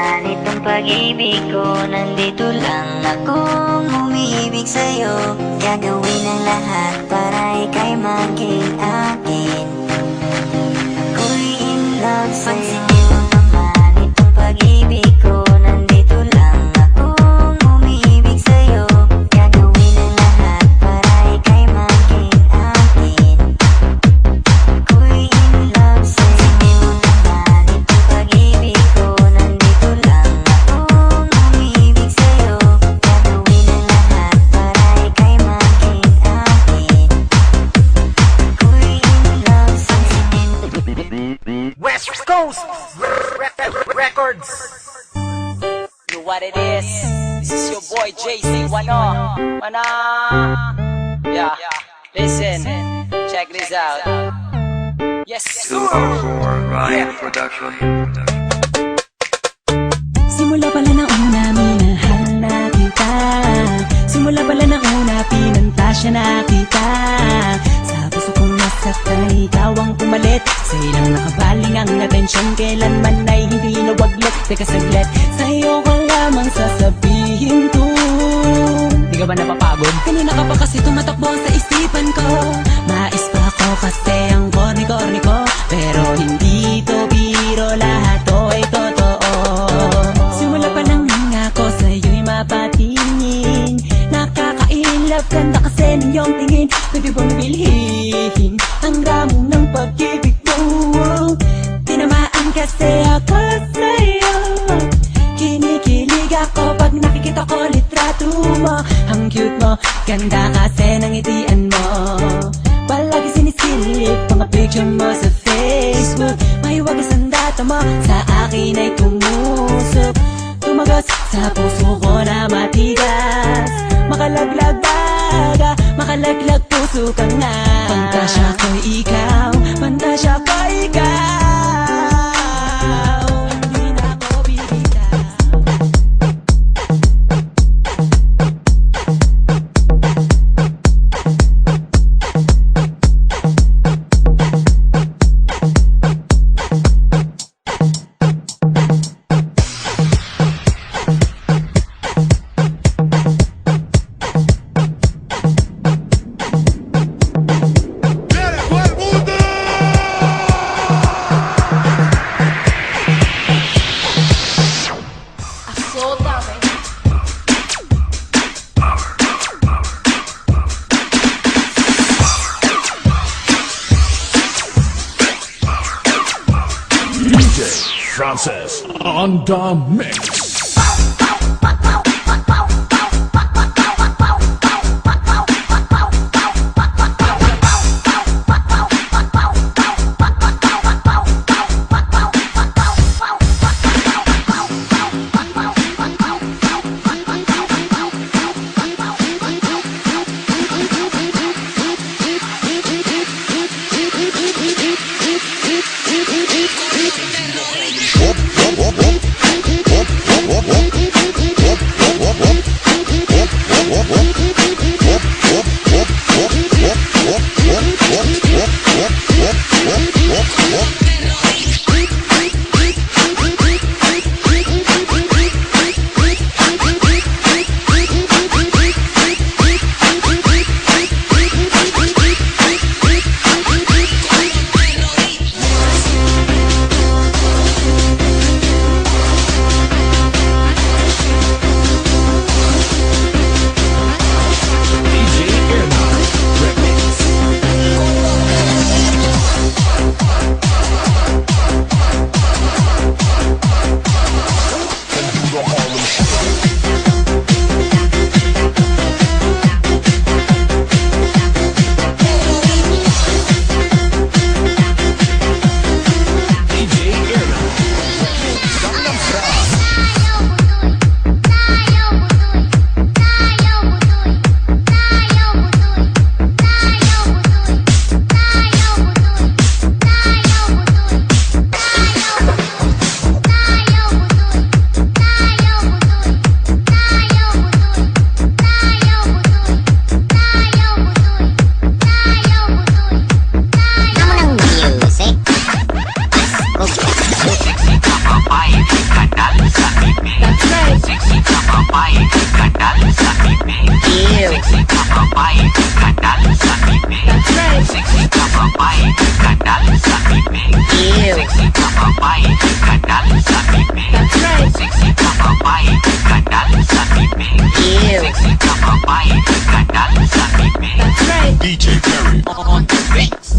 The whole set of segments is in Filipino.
naman itong pag-ibig ko. Nandito lang akong umiibig sa'yo. Gagawin ang lahat para ika'y maging akin. Ako'y in love sa'yo. Pansinin mo naman itong pag-ibig ko. Nandito lang akong umiibig sa'yo. Gagawin ang lahat para ika'y maging akin. Ako'y in love sa'yo. Pansinin mo naman itong pag-ibig ko. Nandito lang akong umiibig sa'yo. Gagawin ang lahat para ika'y maging akin. Ako'y in love sa'yo. West Coast Records. You know what it is? This is your boy JC Wano. Yeah, listen, check this out. Yes, sir. 204 Ryan Production. Simula pala na una, minahal na kita. Simula pala na una, pinantasya na kita. Sa puso kong nasaktan, ikaw ang pumalit. Sa ilang nakabaling ang atensyon, kailanman ay hindi nawaglit. Teka saglit, sa'yo ko lamang sasabihin to. Di ka ba napapagod? Kanina ka pa kasi tumatakbo sa isipan ko. Mais pa ako kasi ang corny-corny ko. Pero hindi to biro, lahat to ay totoo. Simula pa lang nga ako sa'yo'y mapatingin. Nakaka-inlove ganda kasi ng iyong tingin. Pwede bang bilhin ang ramo ng pag-ibig mo? Tinamaan kasi ako sa'yo. Kinikilig ako pag nakikita ko litrato mo. Ang cute mo, ganda kasi ng ngitian mo. Palagi sinisilip mga picture mo sa Facebook. May wagas ang data mo, sa akin ay tumusup. Tumagas sa puso ko na matigas. Makalaglag baga, makalaglag puso ka nga. Pantasya ko ikaw, pantasya ko ikaw. Hindi na ako bibitaw. DJ Francis on the mix. Op, op, op, op, op, op. DJ Perry on the mix.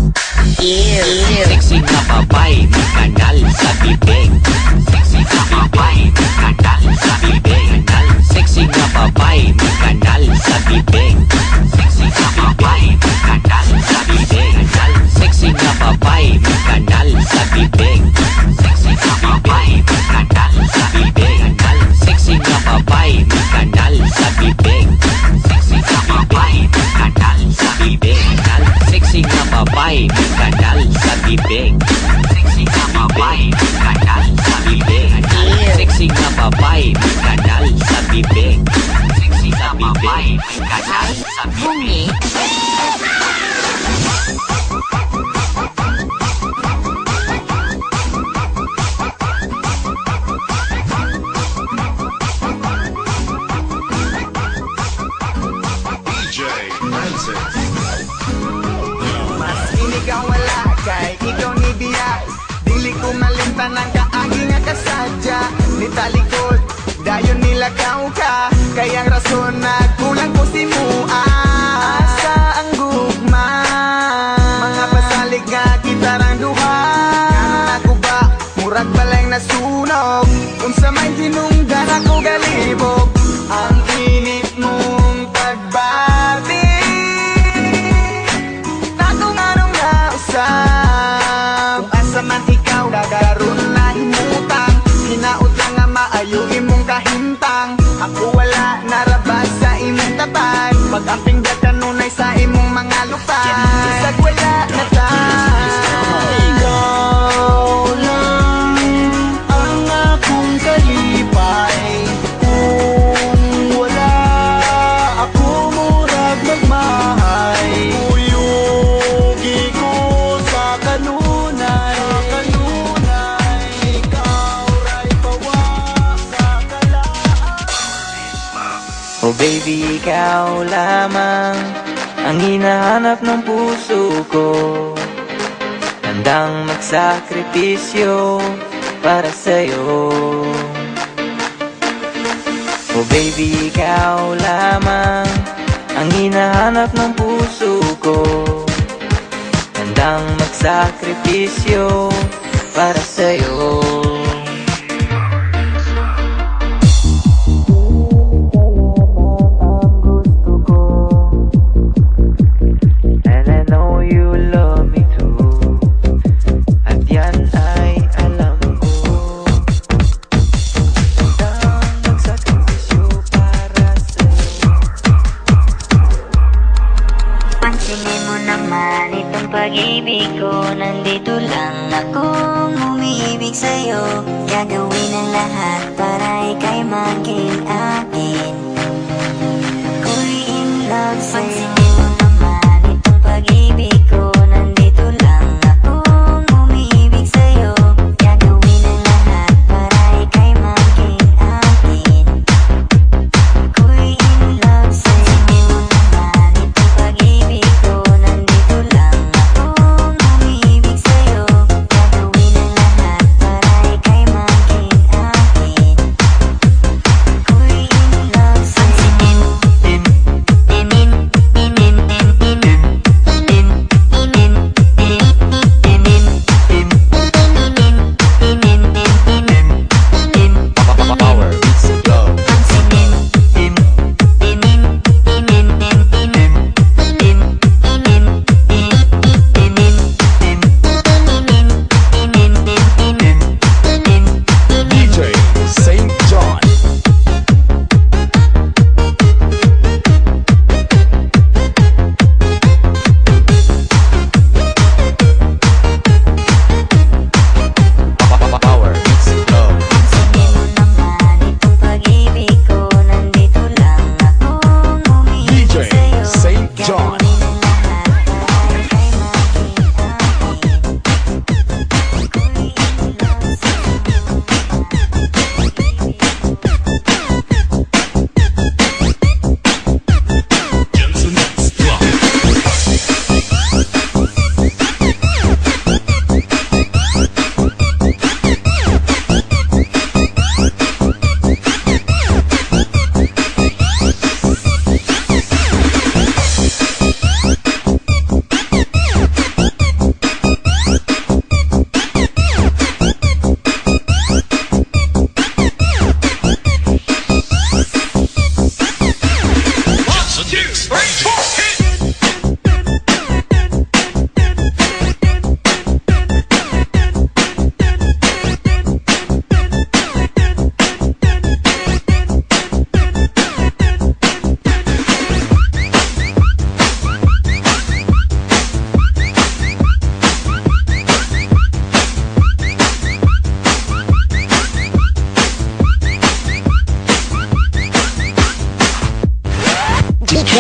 Sexy na babay, may kanal sa bibig. Sexy na babay, may kanal sa bibig. Sexy na babay, may kanal sa bibig. Sexy na babay, may kanal sa bibig. Sexy na babay, may kanal sa bibig. Sexy na babay, may kanal sa bibig. Sexy na babay, may kanal sa bibig. Sexy na babay, may kanal sa bibig. Sexy na babay, may kanal sa bibig. Sexy na babay, may kanal sa bibig. Sexy na babay, may kanal sa bibig. Sexy na babay, may kanal sa bibig. DJ Francis. Mas inigaw wala kay ikaw ni Biya. Dili ko malimtan ang kaagi nga kasadya. Ni talikod, dayon nilakaw ka. Kayang rason na kulang ko si Mua. Asa ang gugma, mga pasalig nga gitarang duha. Ako ba, murag balay nasunog. Unsa may dinunggan ako galibog. Ang init mong pagbati kung asa man ikaw nagaroon na himutang. Hinaot lang nga maayo imong kahintang. Ako wala narabas sa imong tatay. Pag-amping ka kanunay sa imong mga lupay. Isag wala na tayo. Ikaw lang ang akong kalipay. Kung wala ako murag magmahay. Uyugi ko sa kanunay. Ikaw ray bawa sa kalaan. Oh baby, ikaw lamang ang hinahanap ng puso ko. Handang magsakripisyo para sa'yo. Oh baby, ikaw lamang ang hinahanap ng puso ko. Handang magsakripisyo para sa'yo. And I know you love me too. At yan ay alam ko. Handang magsakripisyo para sa'yo. Pansinin mo naman itong pag-ibig ko. Nandito lang akong umiibig sa'yo. Gagawin ang lahat para ika'y maging akin. Ako'y in love sa'yo. Pansinin mo naman itong pag-ibig ko. Nandito lang akong umiibig sa'yo. Gagawin ang lahat para ika'y maging akin. Ako'y in love sa'yo. Pansinin mo naman itong pag-ibig ko. Nandito lang akong umiibig sa'yo. Gagawin ang lahat para ika'y maging akin. Ako'y in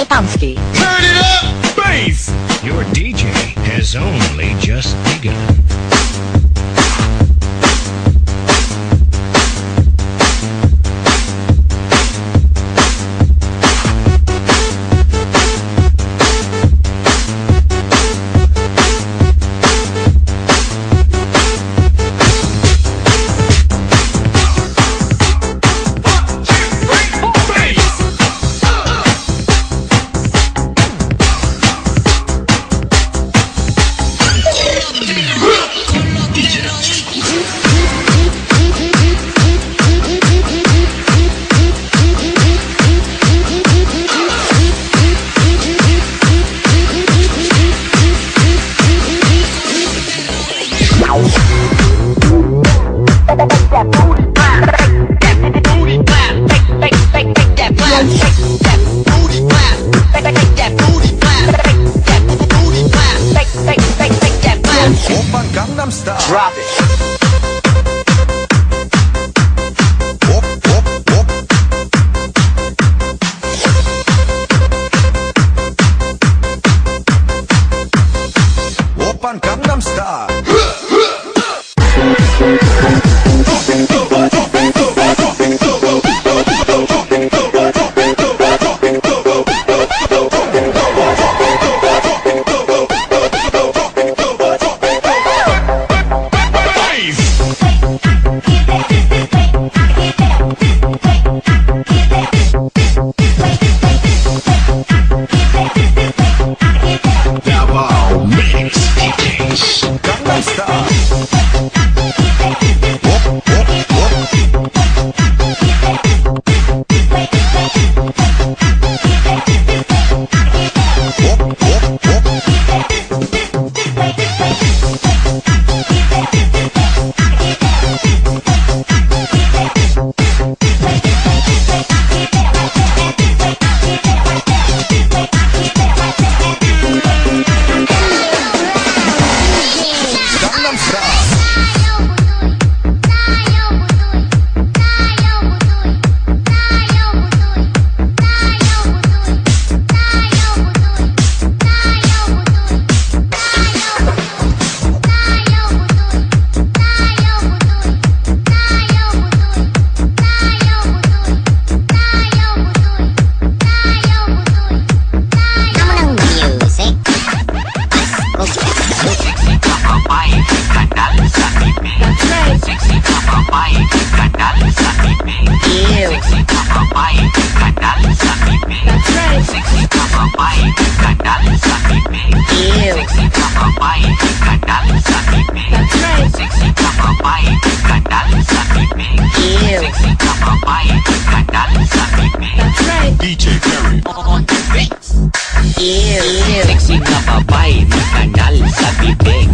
DJ Tomsky. Bass! Your DJ has only just begun. Open Gangnam Style. Drop it. Op, op, op. Open Gangnam Style. Davao Mix DJs. Gangnam Style. Op, op, op. Op, op, op. Gangnam Style. Sexy ka pa ba? Kanal sa bibig. Sexy ka pa ba? Kanal sa bibig. Sexy ka pa ba? Kanal sa bibig. Sexy ka pa ba? Kanal sa bibig. Sexy ka pa ba? Kanal sa bibig. Sexy ka pa ba? Kanal sa bibig. Sexy ka pa ba? Kanal sa bibig. DJ Perry. On the beat. Sexy nga babae, may kanal sa bibig.